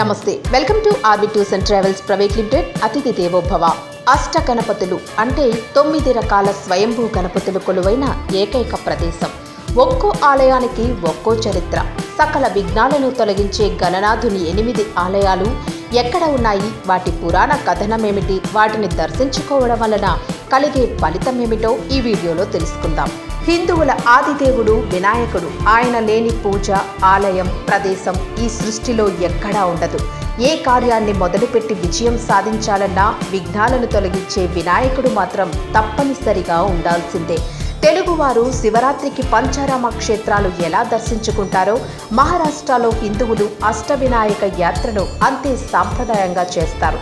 నమస్తే, welcome to RB tours and travels private limited. అతిథి దేవోభవ. అష్ట గణపతులు అంటే 9 రకాల స్వయంభూ గణపతులు కొలువైన ఏకైక ప్రదేశం. ఒక్కో ఆలయానికి ఒక్కో చరిత్ర. సకల విఘ్నాలను తొలగించే గణనాథుని 8 ఆలయాలు ఎక్కడ ఉన్నాయి, వాటి పురాణ కథనమేమిటి, వాటిని దర్శించుకోవడం వలన కలిగే ఫలితమేమిటో ఈ వీడియోలో తెలుసుకుందాం. హిందువుల ఆదిదేవుడు వినాయకుడు. ఆయన లేని పూజ, ఆలయం, ప్రదేశం ఈ సృష్టిలో ఎక్కడా ఉండదు. ఏ కార్యాన్ని మొదలుపెట్టి విజయం సాధించాలన్నా విఘ్నాలను తొలగించే వినాయకుడు మాత్రం తప్పనిసరిగా ఉండాల్సిందే. తెలుగువారు శివరాత్రికి పంచారామ క్షేత్రాలు ఎలా దర్శించుకుంటారో మహారాష్ట్రలో హిందువులు అష్టవినాయక యాత్రను అంతే సాంప్రదాయంగా చేస్తారు.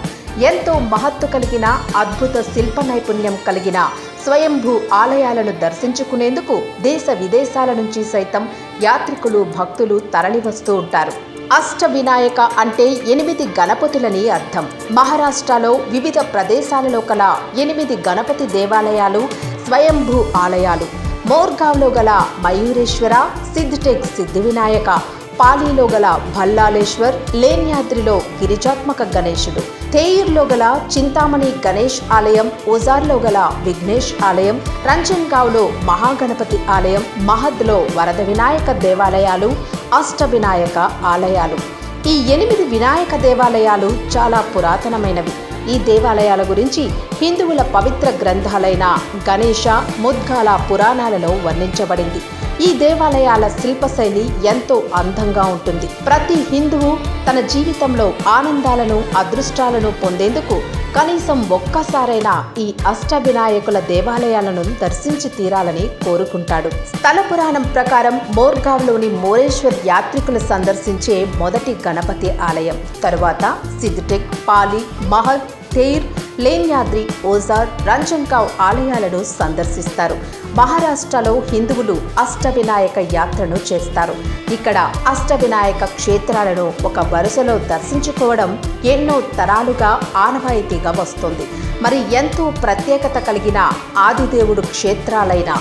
ఎంతో మహత్తు కలిగిన అద్భుత శిల్ప నైపుణ్యం కలిగిన స్వయంభూ ఆలయాలను దర్శించుకునేందుకు దేశ విదేశాల నుంచి సైతం యాత్రికులు, భక్తులు తరలివస్తూ ఉంటారు. అష్టవినాయక అంటే 8 గణపతులని అర్థం. మహారాష్ట్రలో వివిధ ప్రదేశాలలో కల 8 గణపతి దేవాలయాలు స్వయంభూ ఆలయాలు. మోర్గావ్లో గల మయూరేశ్వర, సిద్ధిటెక్ సిద్ధివినాయక, పాలీలో గల భల్లాలేశ్వర్, లేన్యాద్రిలో గిరిజాత్మక గణేశుడు, తేయూర్లో గల చింతామణి గణేష్ ఆలయం, ఓజార్లో గల విఘ్నేష్ ఆలయం, రంజన్గావ్లో మహాగణపతి ఆలయం, మహద్లో వరద వినాయక దేవాలయాలు అష్టవినాయక ఆలయాలు. ఈ 8 వినాయక దేవాలయాలు చాలా పురాతనమైనవి. ఈ దేవాలయాల గురించి హిందువుల పవిత్ర గ్రంథాలైన గణేశ, ముద్గాల పురాణాలలో వర్ణించబడింది. ఈ దేవాలయాల శిల్పశైలి ఎంతో అందంగా ఉంటుంది. ప్రతి హిందువు తన జీవితంలో ఆనందాలను, అదృష్టాలను పొందేందుకు కనీసం ఒక్కసారైనా ఈ అష్టవినాయకుల దేవాలయాలను దర్శించి తీరాలని కోరుకుంటాడు. స్థల పురాణం ప్రకారం మోర్గావ్లోని మోరేశ్వర్ యాత్రికులు సందర్శించే మొదటి గణపతి ఆలయం. తరువాత సిద్ధిటెక్, పాలి, మహద్, తేర్, లేన్యాద్రి, ఓజార్, రంజన్గావ్ ఆలయాలను సందర్శిస్తారు. మహారాష్ట్రలో హిందువులు అష్టవినాయక యాత్రను చేస్తారు. ఇక్కడ అష్టవినాయక క్షేత్రాలను ఒక వరుసలో దర్శించుకోవడం ఎన్నో తరాలుగా ఆనవాయితీగా వస్తుంది. మరి ఎంతో ప్రత్యేకత కలిగిన ఆదిదేవుడు క్షేత్రాలైన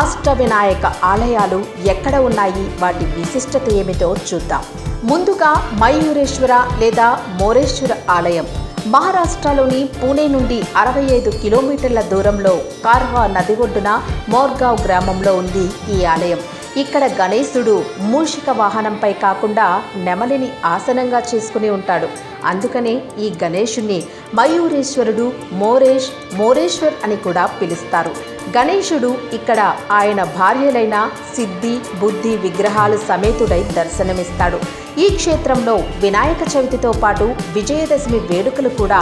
అష్టవినాయక ఆలయాలు ఎక్కడ ఉన్నాయి, వాటి విశిష్టత ఏమిటో చూద్దాం. ముందుగా మయూరేశ్వర లేదా మోరేశ్వర ఆలయం. మహారాష్ట్రలోని పూణే నుండి 65 కిలోమీటర్ల దూరంలో కార్వా నది ఒడ్డున మోర్గావ్ గ్రామంలో ఉంది ఈ ఆలయం. ఇక్కడ గణేశుడు మూషిక వాహనంపై కాకుండా నెమలిని ఆసనంగా చేసుకుని ఉంటాడు. అందుకనే ఈ గణేశుణ్ణి మయూరేశ్వరుడు, మోరేశ్వర్ అని కూడా పిలుస్తారు. గణేశుడు ఇక్కడ ఆయన భార్యలైన సిద్ధి, బుద్ధి విగ్రహాలు సమేతుడై దర్శనమిస్తాడు. ఈ క్షేత్రంలో వినాయక చవితితో పాటు విజయదశమి వేడుకలు కూడా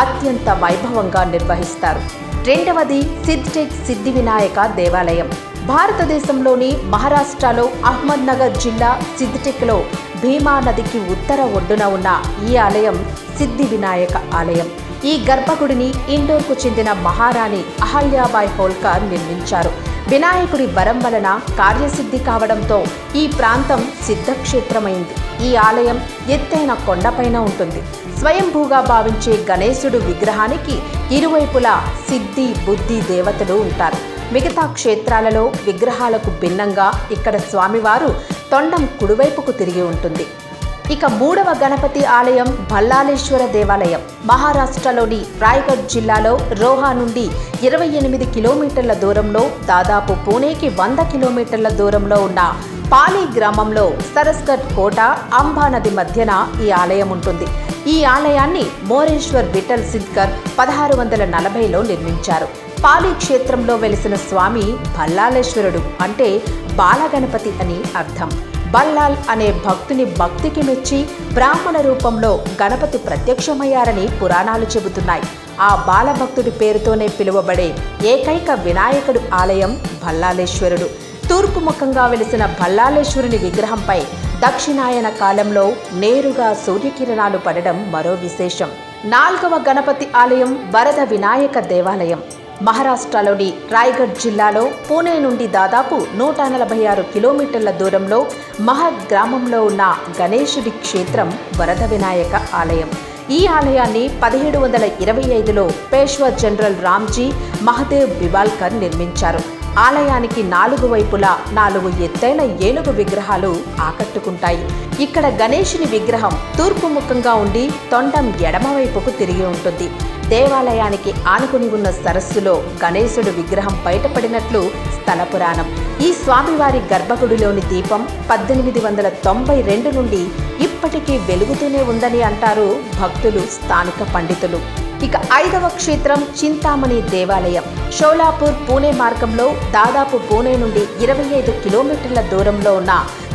అత్యంత వైభవంగా నిర్వహిస్తారు. రెండవది సిద్ధిటెక్ సిద్ధి వినాయక దేవాలయం. భారతదేశంలోని మహారాష్ట్రలో అహ్మద్నగర్ జిల్లా సిద్ధిటెక్లో భీమా నదికి ఉత్తర ఒడ్డున ఉన్న ఈ ఆలయం సిద్ధి వినాయక ఆలయం. ఈ గర్భగుడిని ఇండోర్కు చెందిన మహారాణి అహల్యాబాయ్ హోల్కర్ నిర్మించారు. వినాయకుడి వరం వలన కార్యసిద్ధి కావడంతో ఈ ప్రాంతం సిద్ధక్షేత్రమైంది. ఈ ఆలయం ఎత్తైన కొండపైన ఉంటుంది. స్వయంభూగా భావించే గణేశుడు విగ్రహానికి ఇరువైపులా సిద్ధి, బుద్ధి దేవతలు ఉంటారు. మిగతా క్షేత్రాలలో విగ్రహాలకు భిన్నంగా ఇక్కడ స్వామివారు తొండం కుడివైపుకు తిరిగి ఉంటుంది. ఇక మూడవ గణపతి ఆలయం భల్లాలేశ్వర దేవాలయం. మహారాష్ట్రలోని రాయ్గఢ్ జిల్లాలో రోహా నుండి 28 కిలోమీటర్ల దూరంలో, దాదాపు పూణేకి 100 కిలోమీటర్ల దూరంలో ఉన్న పాలి గ్రామంలో సరస్గఢ్ కోట, అంబా నది మధ్యన ఈ ఆలయం ఉంటుంది. ఈ ఆలయాన్ని మోరేశ్వర్ విఠల్ సిద్కర్ 1640లో నిర్మించారు. పాలి క్షేత్రంలో వెలిసిన స్వామి భల్లాలేశ్వరుడు అంటే బాలగణపతి అని అర్థం. బల్లాల్ అనే భక్తుని భక్తికి మెచ్చి బ్రాహ్మణ రూపంలో గణపతి ప్రత్యక్షమయ్యారని పురాణాలు చెబుతున్నాయి. ఆ బాలభక్తుడి పేరుతోనే పిలువబడే ఏకైక వినాయకుడు ఆలయం భల్లాలేశ్వరుడు. తూర్పు ముఖంగా వెలిసిన భల్లాలేశ్వరుని విగ్రహంపై దక్షిణాయన కాలంలో నేరుగా సూర్యకిరణాలు పడడం మరో విశేషం. నాలుగవ గణపతి ఆలయం వరద వినాయక దేవాలయం. మహారాష్ట్రలోని రాయ్గఢ్ జిల్లాలో పూణే నుండి దాదాపు 146 కిలోమీటర్ల దూరంలో మహద్ గ్రామంలో ఉన్న గణేశుడి క్షేత్రం వరద వినాయక ఆలయం. ఈ ఆలయాన్ని 1725లో పేష్వా జనరల్ రామ్జీ మహదేవ్ బివాల్కర్ నిర్మించారు. ఆలయానికి 4 వైపులా 4 ఎత్తైన ఏనుగు విగ్రహాలు ఆకట్టుకుంటాయి. ఇక్కడ గణేశుని విగ్రహం తూర్పు ముఖంగా ఉండి తొండం ఎడమవైపుకు తిరిగి ఉంటుంది. దేవాలయానికి ఆనుకుని ఉన్న సరస్సులో గణేశుడు విగ్రహం బయటపడినట్లు స్థల పురాణం. ఈ స్వామివారి గర్భగుడిలోని దీపం 1892 నుండి ఇప్పటికీ వెలుగుతూనే ఉందని అంటారు భక్తులు, స్థానిక పండితులు. ఇక 5వ క్షేత్రం చింతామణి దేవాలయం. షోలాపూర్ పూణే మార్గంలో దాదాపు పూణే నుండి 25 కిలోమీటర్ల దూరంలో ఉన్న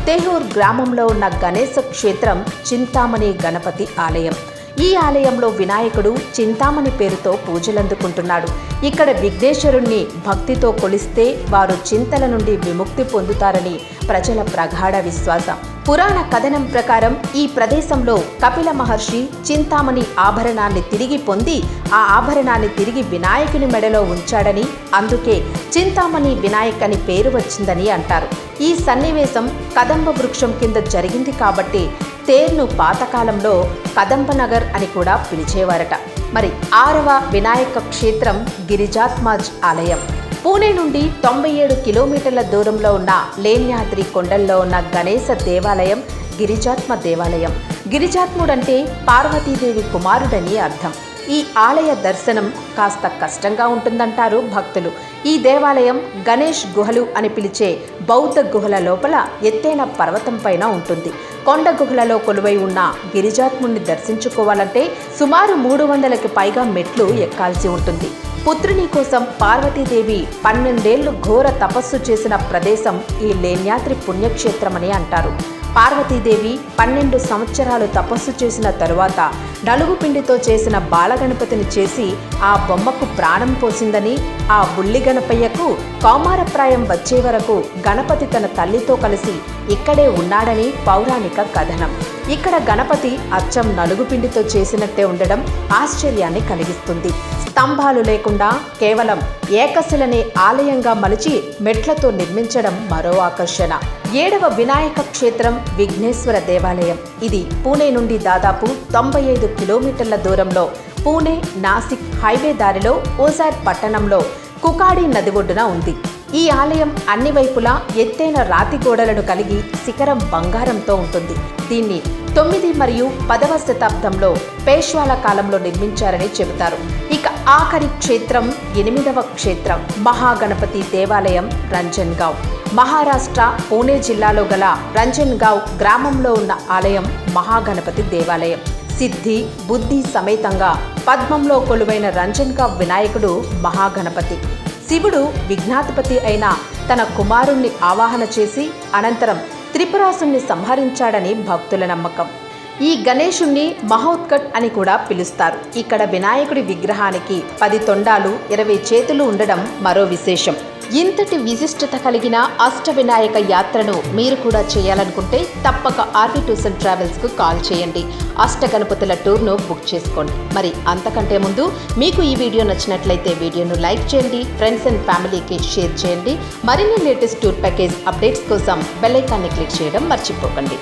తెహూర్ గ్రామంలో ఉన్న గణేశ క్షేత్రం చింతామణి గణపతి ఆలయం. ఈ ఆలయంలో వినాయకుడు చింతామణి పేరుతో పూజలందుకుంటున్నాడు. ఇక్కడ విఘ్నేశ్వరుణ్ణి భక్తితో కొలిస్తే వారు చింతల నుండి విముక్తి పొందుతారని ప్రజల ప్రగాఢ విశ్వాసం. పురాణ కథనం ప్రకారం ఈ ప్రదేశంలో కపిల మహర్షి చింతామణి ఆభరణాన్ని తిరిగి పొంది ఆ ఆభరణాన్ని తిరిగి వినాయకుని మెడలో ఉంచాడని, అందుకే చింతామణి వినాయక్ అని పేరు వచ్చిందని అంటారు. ఈ సన్నివేశం కదంబ వృక్షం కింద జరిగింది కాబట్టి తేర్ను పాతకాలంలో కదంబనగర్ అని కూడా పిలిచేవారట. మరి 6వ వినాయక క్షేత్రం గిరిజాత్మాజ్ ఆలయం. పూణే నుండి 97 కిలోమీటర్ల దూరంలో ఉన్న లేన్యాద్రి కొండల్లో ఉన్న గణేశ దేవాలయం గిరిజాత్మ దేవాలయం. గిరిజాత్ముడంటే పార్వతీదేవి కుమారుడని అర్థం. ఈ ఆలయ దర్శనం కాస్త కష్టంగా ఉంటుందంటారు భక్తులు. ఈ దేవాలయం గణేష్ గుహలు అని పిలిచే బౌద్ధ గుహల లోపల ఎత్తైన పర్వతం పైన ఉంటుంది. కొండ గుహలలో కొలువై ఉన్న గిరిజాత్ముడిని దర్శించుకోవాలంటే సుమారు 300కి పైగా మెట్లు ఎక్కాల్సి ఉంటుంది. పుత్రుని కోసం పార్వతీదేవి 12 ఏళ్లు ఘోర తపస్సు చేసిన ప్రదేశం ఈ లేన్యాద్రి పుణ్యక్షేత్రమని అంటారు. పార్వతీదేవి 12 సంవత్సరాలు తపస్సు చేసిన తరువాత నలుగు పిండితో చేసిన బాలగణపతిని చేసి ఆ బొమ్మకు ప్రాణం పోసిందని, ఆ బుల్లి గణపయ్యకు కౌమారప్రాయం వచ్చే వరకు గణపతి తన తల్లితో కలిసి ఇక్కడే ఉన్నాడని పౌరాణిక కథనం. ఇక్కడ గణపతి అచ్చం నలుగు పిండితో చేసినట్టే ఉండడం ఆశ్చర్యాన్ని కలిగిస్తుంది. స్తంభాలు లేకుండా కేవలం ఏకశిలని ఆలయంగా మలిచి మెట్లతో నిర్మించడం మరో ఆకర్షణ. 7వ వినాయక క్షేత్రం విఘ్నేశ్వర దేవాలయం. ఇది పూణే నుండి దాదాపు 95 కిలోమీటర్ల దూరంలో పూణే నాసిక్ హైవే దారిలో ఓజార్ పట్టణంలో కుకాడి నది ఒడ్డున ఉంది. ఈ ఆలయం అన్ని వైపులా ఎత్తైన రాతి గోడలను కలిగి శిఖరం బంగారంతో ఉంటుంది. దీన్ని 9 మరియు 10వ శతాబ్దంలో పేష్వాల కాలంలో నిర్మించారని చెబుతారు. ఇక ఆఖరి క్షేత్రం 8వ క్షేత్రం మహాగణపతి దేవాలయం రంజన్గావ్. మహారాష్ట్ర పూణే జిల్లాలో గల రంజన్గావ్ గ్రామంలో ఉన్న ఆలయం మహాగణపతి దేవాలయం. సిద్ధి బుద్ధి సమేతంగా పద్మంలో కొలువైన రంజన్గావ్ వినాయకుడు మహాగణపతి. శివుడు విఘ్నాధిపతి అయిన తన కుమారుణ్ణి ఆవాహన చేసి అనంతరం త్రిపురాసుని సంహరించాడని భక్తుల నమ్మకం. ఈ గణేశుణ్ణి మహోత్కట్ అని కూడా పిలుస్తారు. ఇక్కడ వినాయకుడి విగ్రహానికి 10 తొండాలు 20 చేతులు ఉండడం మరో విశేషం. ఇంతటి విశిష్టత కలిగిన అష్టవినాయక యాత్రను మీరు కూడా చేయాలనుకుంటే తప్పక ఆర్వి టూర్స్ అండ్ ట్రావెల్స్కు కాల్ చేయండి. అష్టగణపతుల టూర్ను బుక్ చేసుకోండి. మరి అంతకంటే ముందు మీకు ఈ వీడియో నచ్చినట్లయితే వీడియోను లైక్ చేయండి, ఫ్రెండ్స్ అండ్ ఫ్యామిలీకి షేర్ చేయండి. మరిన్ని లేటెస్ట్ టూర్ ప్యాకేజ్ అప్డేట్స్ కోసం బెల్ ఐకాన్ని క్లిక్ చేయడం మర్చిపోకండి.